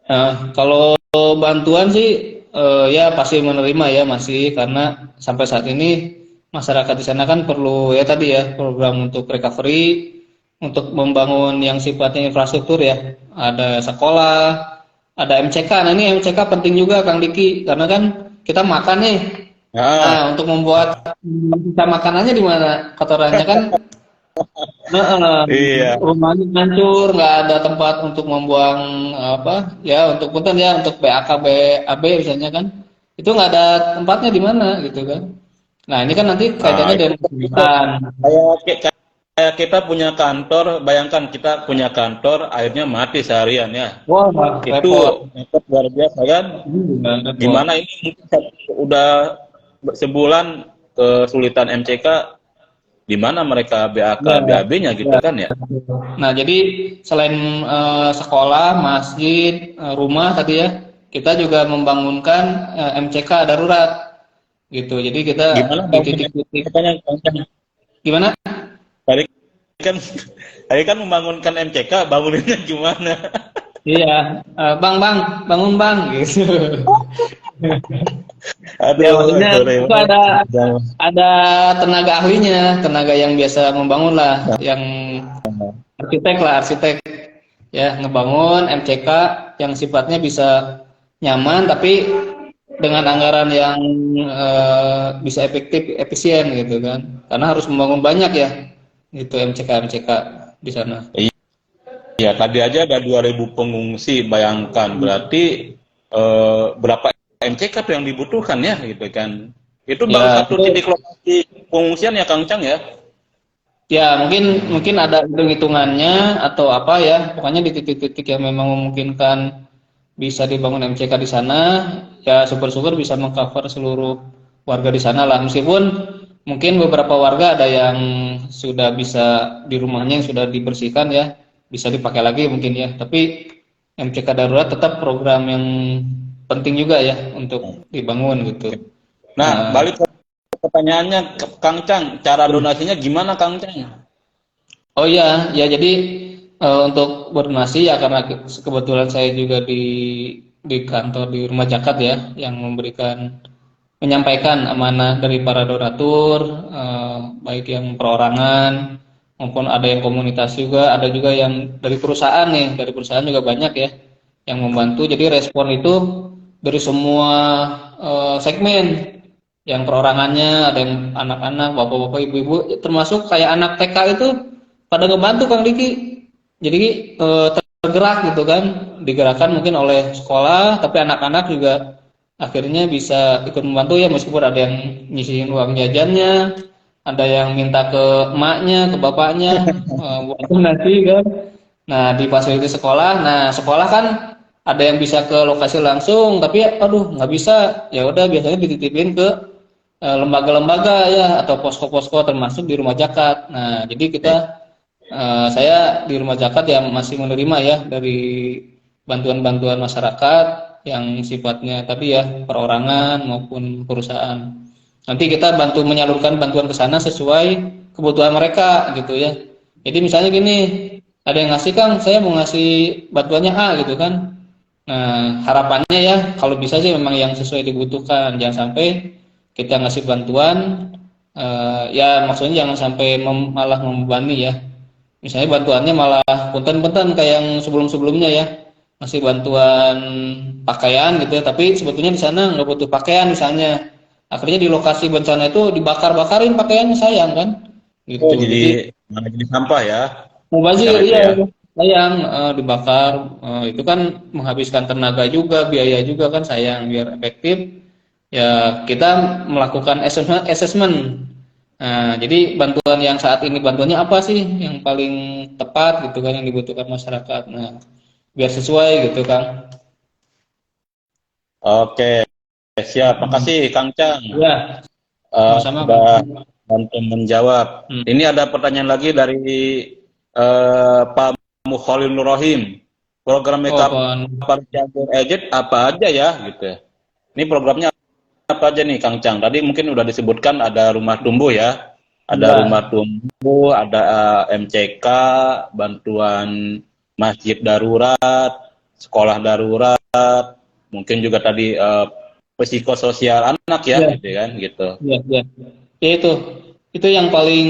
Nah, kalau bantuan sih ya pasti menerima ya masih karena sampai saat ini masyarakat di sana kan perlu ya tadi ya program untuk recovery, untuk membangun yang sifatnya infrastruktur ya. Ada sekolah, ada MCK. Nah, ini MCK penting juga Kang Diki karena kan kita makan nih. Nah, Nah, untuk membuat kita makanannya di mana? Kotorannya kan iya. rumahnya hancur, nggak ada tempat untuk membuang apa ya untuk punten ya untuk BAK BAB misalnya kan itu nggak ada tempatnya di mana gitu kan. Nah ini kan nanti Nah, kaitannya itu dengan itu pendidikan. kayak kita punya kantor, bayangkan kita punya kantor, akhirnya mati seharian ya. Wah repot. Itu repot luar biasa kan? Repot. Gimana ini mungkin udah sebulan kesulitan MCK, di mana mereka BAK, Ya, BAB-nya gitu ya. kan ya? Nah jadi selain sekolah, masjid, rumah tadi ya kita juga membangunkan MCK darurat gitu. Jadi kita Gimana di bangunnya? titik-titik Katanya gimana? tadi kan tadi kan membangunkan MCK, bangunannya gimana? Iya, bang, bangun bang, gitu. Ya Aduh, maksudnya sorry. itu ada tenaga ahlinya, tenaga yang biasa membangun lah, yang arsitek ya ngebangun MCK yang sifatnya bisa nyaman tapi dengan anggaran yang bisa efektif, efisien gitu kan, karena harus membangun banyak ya, gitu MCK di sana. Iya, tadi aja ada 2.000 pengungsi, bayangkan berarti berapa MCK tuh yang dibutuhkan ya gitu kan. Itu baru Ya, satu titik lokasi pengungsian ya Kang Cang ya. ya, mungkin ada hitung-hitungannya atau apa ya. Pokoknya di titik-titik yang memang memungkinkan bisa dibangun MCK di sana, ya syukur-syukur bisa mengcover seluruh warga di sana lah. Meskipun mungkin beberapa warga ada yang sudah bisa di rumahnya yang sudah dibersihkan ya, bisa dipakai lagi mungkin ya. Tapi MCK darurat tetap program yang penting juga ya untuk dibangun gitu. Nah, balik ke pertanyaannya Kang Cang, cara donasinya gimana Kang Cang? Oh iya, ya jadi untuk berdonasi ya karena kebetulan saya juga di kantor di Rumah Zakat ya yang menyampaikan amanah dari para donatur baik yang perorangan maupun ada yang komunitas juga, ada juga yang dari perusahaan nih, dari perusahaan juga banyak ya yang membantu. Jadi respon itu dari semua segmen yang perorangannya, ada yang anak-anak, bapak-bapak, ibu-ibu, termasuk kayak anak TK itu pada ngebantu Kang Diki. Jadi tergerak gitu kan, digerakkan mungkin oleh sekolah, tapi anak-anak juga akhirnya bisa ikut membantu ya meskipun ada yang nyisihin uang jajannya, ada yang minta ke emaknya, ke bapaknya buat donasi kan. Nah di fasilitas sekolah, nah sekolah kan ada yang bisa ke lokasi langsung, tapi aduh nggak bisa, ya udah biasanya dititipin ke lembaga-lembaga ya atau posko-posko termasuk di Rumah Zakat. Nah jadi kita saya di Rumah Zakat yang masih menerima ya dari bantuan-bantuan masyarakat yang sifatnya tadi ya perorangan maupun perusahaan. Nanti kita bantu menyalurkan bantuan ke sana sesuai kebutuhan mereka gitu ya. Jadi misalnya gini, ada yang ngasih Kang, saya mau ngasih bantuannya A gitu kan. Nah harapannya ya kalau bisa sih memang yang sesuai dibutuhkan, jangan sampai kita ngasih bantuan ya maksudnya jangan sampai malah membebani ya. Misalnya bantuannya malah punten-punten kayak yang sebelum-sebelumnya ya, ngasih bantuan pakaian gitu ya, tapi sebetulnya di sana nggak butuh pakaian misalnya. Akhirnya di lokasi bencana itu dibakar-bakarin pakaiannya, sayang kan? Oh, Gitu. Jadi jadi malah jadi sampah ya. mubazir Yang itu iya ya. sayang dibakar itu kan menghabiskan tenaga juga, biaya juga kan sayang biar efektif. ya kita melakukan assessment. Nah, jadi bantuan yang saat ini bantuannya apa sih yang paling tepat gitu kan yang dibutuhkan masyarakat. Nah, biar sesuai gitu kan. Oke, siap. Makasih Kang Cang. Ya, sama-sama Bang. Sudah bantu menjawab. Hmm. Ini ada pertanyaan lagi dari Pak Mukholil Nur Rohim. Program Oh, Makeup Bang. Cianjur Agent apa aja ya gitu ya. Ini programnya apa aja nih Kang Cang? Tadi mungkin udah disebutkan ada rumah tumbuh ya. Ada Ya, rumah tumbuh, ada MCK, bantuan masjid darurat, sekolah darurat, mungkin juga tadi psikososial anak ya, ya, gitu kan, gitu. ya, ya. Ya itu yang paling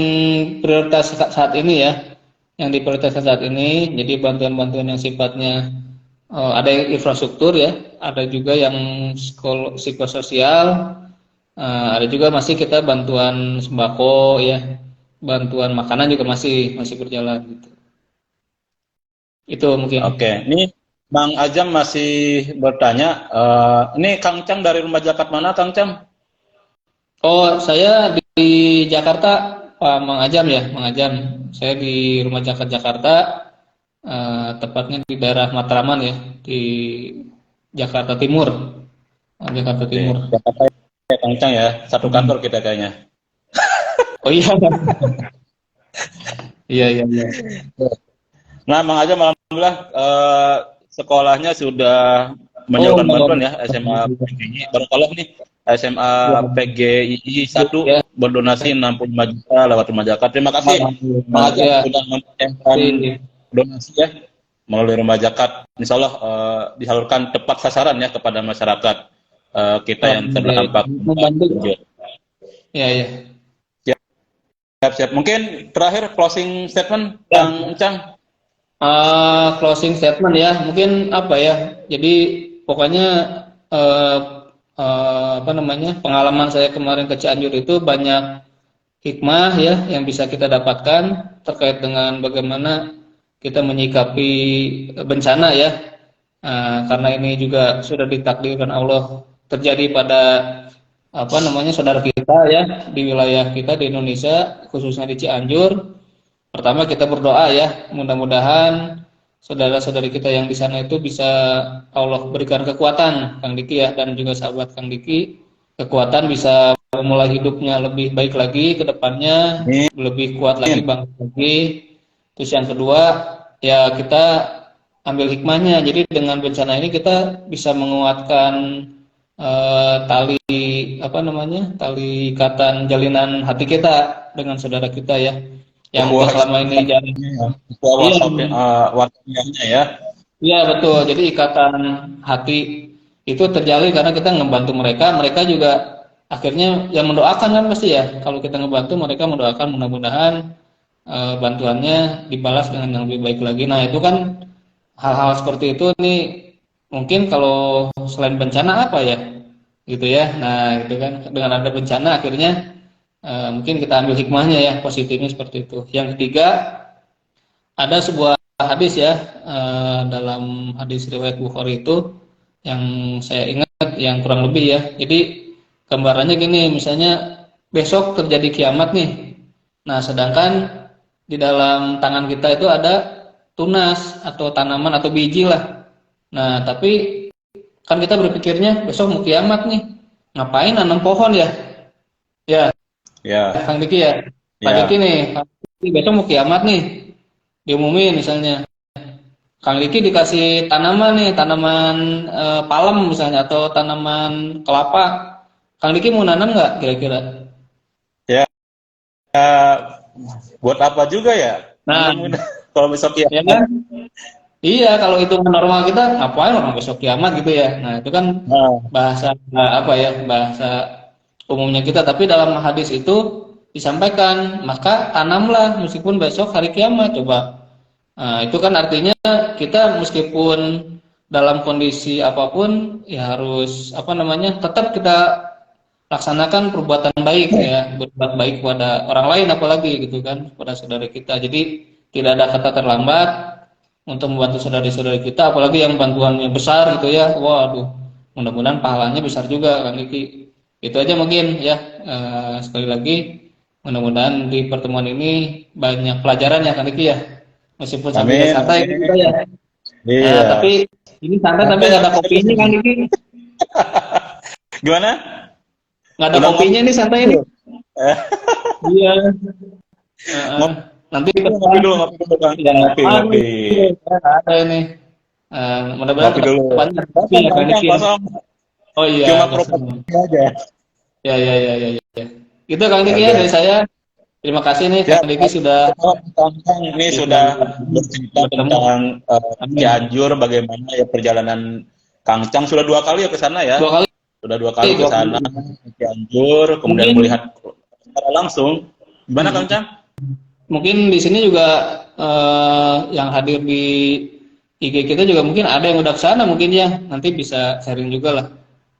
prioritas saat ini ya, yang diprioritaskan saat ini. Jadi bantuan-bantuan yang sifatnya ada yang infrastruktur ya, ada juga yang psikososial, ada juga masih kita bantuan sembako ya, bantuan makanan juga masih berjalan gitu. Itu mungkin. Oke, ini Bang Ajam masih bertanya, ini Kang Cang dari rumah zakat mana Kang Cang? Oh, saya di Jakarta, Pak Mang Ajam ya, Mang Ajam. Saya di Rumah Zakat Jakarta, tepatnya di daerah Matraman ya, di Jakarta Timur. Jakarta Oke, Timur. Jakarta ya Kang Cang ya, satu Hmm. kantor kita kayaknya. Oh iya, iya, iya, iya. Nah, Bang Ajam alhamdulillah sekolahnya sudah Oh, menyalurkan bantuan ya SMA PGI. Baru kalau nih SMA PGI 1 ya, berdonasi 65 juta lewat rumah zakat. Terima kasih Bang alhamdulillah. Ajam Ya, sudah menyediakan iya. donasi ya melalui rumah zakat. Insya Allah disalurkan tepat sasaran ya kepada masyarakat kita yang Alhamdulillah. terdampak. Membantu. Ya, ya. Siap, siap. Mungkin terakhir closing statement Ya. Kang Encang. Closing statement ya, mungkin apa ya? Jadi pokoknya eh, apa namanya pengalaman saya kemarin ke Cianjur itu banyak hikmah ya yang bisa kita dapatkan terkait dengan bagaimana kita menyikapi bencana ya. Karena ini juga sudah ditakdirkan Allah terjadi pada apa namanya saudara kita ya di wilayah kita di Indonesia khususnya di Cianjur. Pertama kita berdoa ya, mudah-mudahan saudara-saudari kita yang di sana itu bisa Allah berikan kekuatan, Kang Diki ya, dan juga sahabat Kang Diki, kekuatan bisa memulai hidupnya lebih baik lagi ke depannya, lebih kuat lagi, bangkit lagi. Terus yang kedua, ya kita ambil hikmahnya. Jadi dengan bencana ini kita bisa menguatkan tali apa namanya, tali ikatan jalinan hati kita dengan saudara kita ya yang selama ini jarang. Iya, Warganya ya. iya betul. Jadi ikatan hati itu terjalin karena kita ngebantu mereka, mereka juga akhirnya yang mendoakan kan pasti ya. Kalau kita ngebantu mereka mendoakan mudah-mudahan bantuannya dibalas dengan yang lebih baik lagi. Nah, itu kan hal-hal seperti itu nih mungkin kalau selain bencana apa ya? Gitu ya. Nah, itu kan dengan ada bencana akhirnya mungkin kita ambil hikmahnya ya, positifnya seperti itu. Yang ketiga, ada sebuah hadis ya dalam hadis riwayat Bukhari itu yang saya ingat yang kurang lebih ya. Jadi gambarannya gini, misalnya besok terjadi kiamat nih. Nah, sedangkan di dalam tangan kita itu ada tunas atau tanaman atau biji lah. Nah, tapi kan kita berpikirnya besok mau kiamat nih. Ngapain nanam pohon ya? Ya, Ya, Kang Diki ya. Pak ya. Diki nih, Kang Diki besok mau kiamat nih. Diumumin misalnya. Kang Diki dikasih tanaman nih, tanaman palem misalnya atau tanaman kelapa. Kang Diki mau nanam nggak kira-kira? Ya, buat apa juga ya? Nah, Kalau besok ya. ya kan? Iya, kalau itu normal kita ngapain orang besok kiamat gitu ya. Nah, itu kan Nah, bahasa apa ya? Bahasa umumnya kita, tapi dalam hadis itu disampaikan, maka tanamlah meskipun besok hari kiamat coba. Nah, itu kan artinya kita meskipun dalam kondisi apapun ya harus apa namanya? Tetap kita laksanakan perbuatan baik ya, berbuat baik kepada orang lain apalagi gitu kan, kepada saudara kita. Jadi tidak ada kata terlambat untuk membantu saudara-saudara kita, apalagi yang bantuannya besar gitu ya. Waduh, mudah-mudahan pahalanya besar juga Kang Diki. Itu aja mungkin ya. Sekali lagi mudah-mudahan di pertemuan ini banyak pelajaran ya Kang Diki ya. Meskipun sambil Amin, santai amin. gitu ya. Iya. Tapi ini santai tapi Santai nggak ada santai terus kopinya Kang ini. Diki. Gimana? Nggak ada Udah kopinya ngopi nih santai ini. dulu. Eh, Iya. Heeh. ngopi, Nanti ke ngopi depan dulu, ngopi dulu Bang. ya Ngopi, ngopi. nggak ada ini. Mudah-mudahan Ngopi ke dulu. depannya ada kopi Kosong, ya Kang Kang, Diki ya. kosong. Oh iya, Cuma kosong. promosi aja. Ya, ya, ya, ya, ya. Itu Kang Diki ya dari Oke. saya. Terima kasih nih Ya, Kang Diki sudah Kang ini sudah bercerita bertemu. tentang Amin. Cianjur, bagaimana ya perjalanan Kang Cang sudah 2 kali ya ke sana ya. Dua kali, Sudah 2 kali ke dua kali. sana, ke Cianjur, kemudian Mungkin melihat secara langsung. Gimana Kang Cang? mungkin di sini juga yang hadir di IG kita juga mungkin ada yang udah ke sana mungkin ya. Nanti bisa sharing juga lah.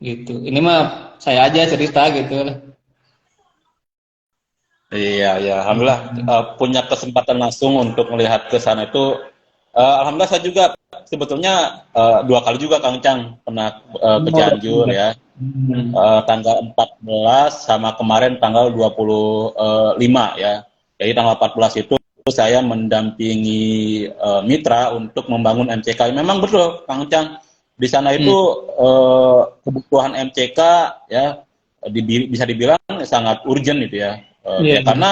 Gitu. Ini mah saya aja cerita gitu lah. Iya, ya, alhamdulillah punya kesempatan langsung untuk melihat ke sana itu. Alhamdulillah saya juga sebetulnya 2 kali juga Kang Cang pernah ke Cianjur ya. Hmm. Tanggal 14 sama kemarin tanggal 25 ya. Jadi tanggal 14 itu saya mendampingi mitra untuk membangun MCK. Memang betul Kang Cang, di sana itu kebutuhan MCK ya bisa dibilang sangat urgent gitu ya. Iya. Ya karena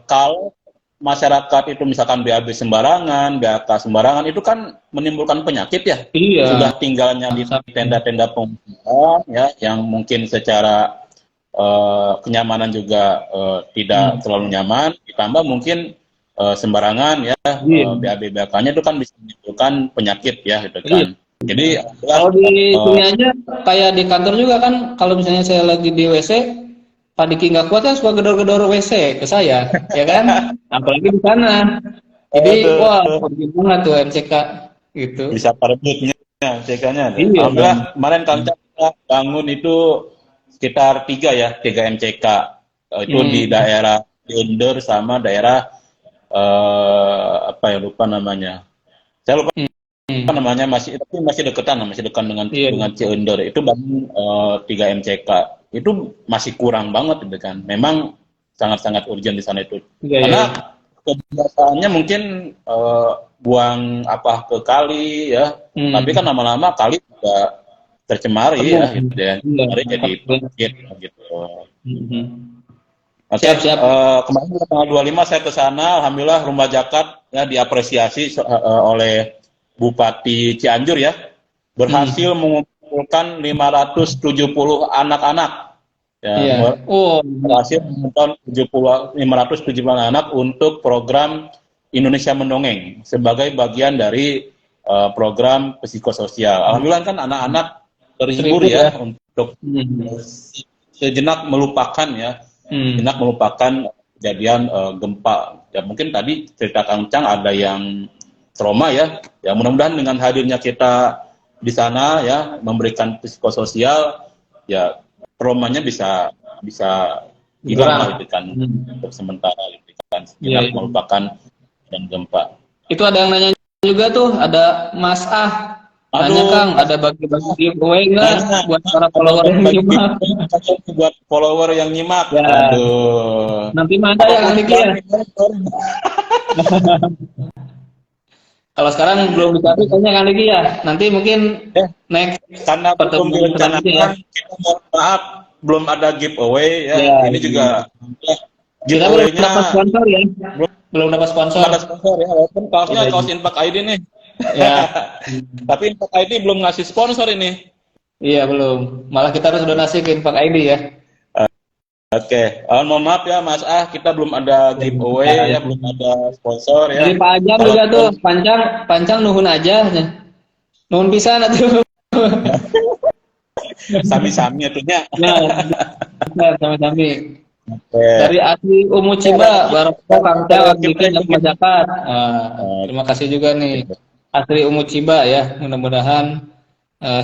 kalau masyarakat itu misalkan BAB sembarangan, BAK sembarangan itu kan menimbulkan penyakit ya. Iya. Sudah tinggalnya di tenda-tenda pengungsian ya yang mungkin secara kenyamanan juga tidak terlalu nyaman, ditambah mungkin sembarangan ya Iya. BAB BAK-nya itu kan bisa menimbulkan penyakit ya gitu Iya. kan. Jadi Kalau di sini aja kayak di kantor juga kan kalau misalnya saya lagi di WC Pak Diki nggak kuat kan suka gedor-gedor WC ke saya, ya kan? Apalagi di sana. Jadi, wah, pergi banget tuh MCK gitu. bisa parebutnya MCK-nya. Iya, Bang. Alhamdulillah kemarin Kang Cak bangun itu sekitar 3 MCK. Itu di daerah Cinder sama daerah apa ya lupa namanya. Saya lupa namanya masih dekat dengan Iya. Cinder. Itu bangun 3 MCK. Itu masih kurang banget gitu kan. Memang sangat-sangat urgent di sana itu. Iya, Karena iya. kebiasaannya mungkin buang apa ke kali ya. Tapi kan lama-lama kali juga tercemari ya gitu ya. Iya. Tercemari jadi penyakit gitu. Oke, Siap. kemarin tanggal 25 saya ke sana, alhamdulillah Rumah Zakat ya diapresiasi oleh Bupati Cianjur ya. Berhasil mengumpulkan 570 anak-anak. Ya, Iya. Oh, berhasil mengumpulkan 570 anak untuk program Indonesia Mendongeng sebagai bagian dari program psikososial. Alhamdulillah kan anak-anak terhibur ya untuk sejenak melupakan ya. Sejenak melupakan kejadian gempa. Ya mungkin tadi cerita Kang Cang ada yang trauma ya. Ya mudah-mudahan dengan hadirnya kita di sana ya memberikan psikososial ya traumanya bisa hilang lah gitu kan untuk sementara gitu kan. Sejenak melupakan dan gempa. Itu ada yang nanya juga tuh, ada Mas nanya Kang, ada bagi-bagi giveaway nggak buat para follower yang nyimak? Buat follower yang nyimak. Ya. Aduh. Nanti mana ya Kang Diki ya? Kalau sekarang belum dicari kayaknya Kang Diki ya. Nanti mungkin next Karena belum direncanakan, kita mohon maaf belum ada giveaway ya. Ini juga kita belum dapat sponsor ya. Belum dapat sponsor. Belum ada sponsor ya, walaupun kaosnya kaos Impact ID nih. Ya. Tapi Impact ID belum ngasih sponsor ini. Iya belum. Malah kita harus donasi ke Impact ID ya. Oke, mohon maaf ya Mas kita belum ada giveaway ya, belum ada sponsor ya. Dari Pak Ajam juga tuh, pancang nuhun aja. Nuhun pisan atuh. Sami-sami atunya. Nah, sami-sami. Dari Asli Umu Ciba, Barokah Kang Cang bikin Rumah Zakat. Terima kasih juga nih Asli Umu Ciba ya. Mudah-mudahan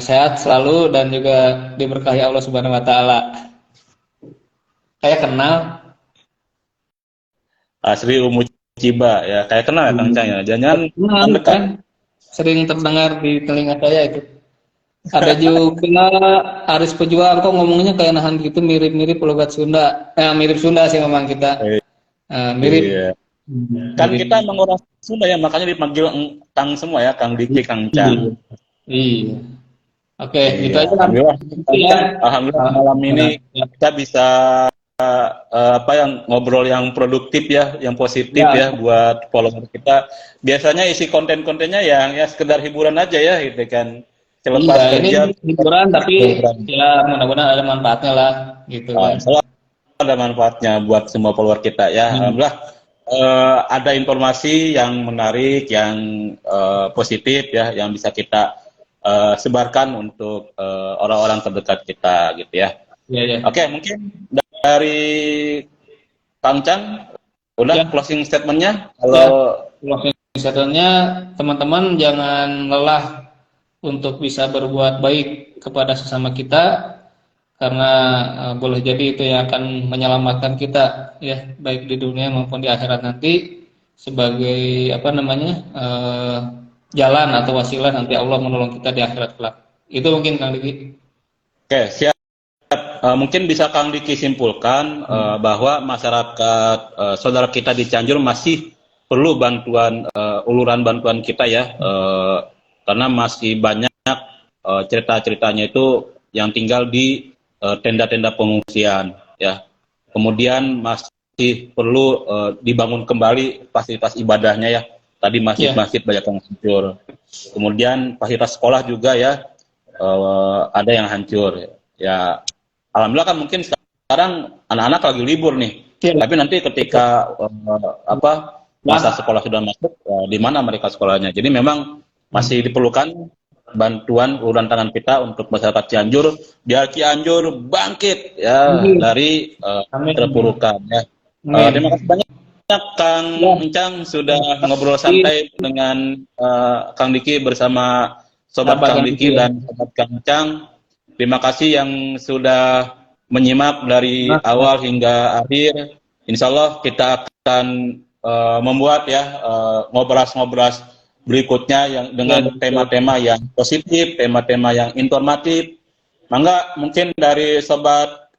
sehat selalu dan juga diberkahi Allah Subhanahu wa taala. Kayak kenal Asri Umu Ciba ya, kayak kenal ya Kang Cang ya. Jangan dekat. kan sering terdengar di telinga saya itu. Ada juga Aris Pejuang, kok ngomongnya kayak nahan gitu, mirip-mirip logat Sunda. Mirip Sunda sih memang kita. Mirip. Iya. Kan kita menguras Sunda ya, makanya dipanggil Kang semua ya, Kang Diki, Kang Cang. Iya. Oke, gitu Iya. aja kan. Alhamdulillah malam ini kita bisa ngobrol yang produktif ya, yang positif ya buat follower kita. Biasanya isi konten-kontennya yang ya sekedar hiburan aja ya gitu kan. Selepas kerja ini hiburan tapi ya mudah-mudahan ada manfaatnya lah gitu kan. Selalu ada manfaatnya buat semua follower kita ya. Alhamdulillah ada informasi yang menarik, yang positif ya, yang bisa kita sebarkan untuk orang-orang terdekat kita gitu ya. Iya. Oke, mungkin dari Kang Chan udah closing statementnya. Kalau closing statementnya, teman-teman jangan lelah untuk bisa berbuat baik kepada sesama kita, karena boleh jadi itu yang akan menyelamatkan kita ya, baik di dunia maupun di akhirat nanti, sebagai jalan atau wasilah nanti Allah menolong kita di akhirat kelak. Itu mungkin Kang Diki. Oke, siap. Mungkin bisa Kang Diki simpulkan bahwa masyarakat saudara kita di Cianjur masih perlu bantuan, uluran bantuan kita ya, karena masih banyak cerita-ceritanya itu yang tinggal di tenda-tenda pengungsian ya. Kemudian masih perlu dibangun kembali fasilitas ibadahnya ya. Tadi masjid-masjid banyak yang hancur. Kemudian fasilitas sekolah juga ya, ada yang hancur ya. Alhamdulillah kan mungkin sekarang anak-anak lagi libur nih. Tapi nanti ketika masa sekolah sudah masuk, di mana mereka sekolahnya. Jadi memang masih diperlukan bantuan uluran tangan kita untuk masyarakat Cianjur, biar Cianjur bangkit ya dari terpurukan ya. Terima kasih banyak Kang Encang sudah ngobrol santai dengan Kang Diki bersama Sobat Kang Diki dan Sobat Kang Encang. Terima kasih yang sudah menyimak dari awal hingga akhir. Insya Allah kita akan membuat ya ngobras-ngobras berikutnya yang dengan tema-tema yang positif, tema-tema yang informatif. Mangga mungkin dari Sobat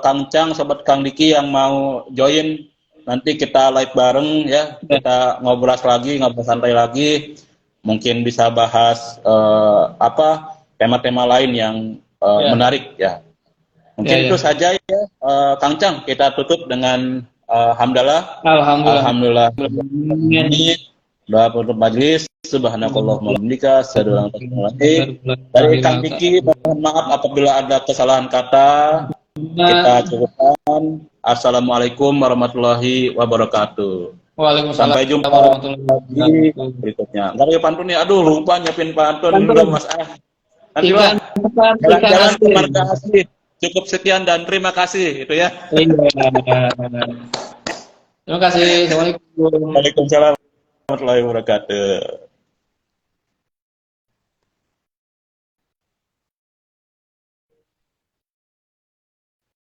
Kang Cang, Sobat Kang Diki yang mau join, nanti kita live bareng ya, kita ngobrol santai lagi. Mungkin bisa bahas tema-tema lain yang menarik ya. Mungkin itu saja ya, Kang Cang. Kita tutup dengan hamdalah. Alhamdulillah. Doa penutup majelis. Subhanakallahumma wa bihamdika, asyhadu an la ilaha illa anta. Dari Kang Diki, mohon maaf apabila ada kesalahan kata. Kita cukupkan. Assalamualaikum warahmatullahi wabarakatuh. Waalaikumsalam. Sampai jumpa lagi berikutnya. Nggak ada pantun ya. Aduh, lupa nyiapin pantun. Belum Mas. Jalan ke marga asli. Cukup sekian dan terima kasih itu ya. Terima kasih. Assalamualaikum. Waalaikumsalam warahmatullahi wabarakatuh.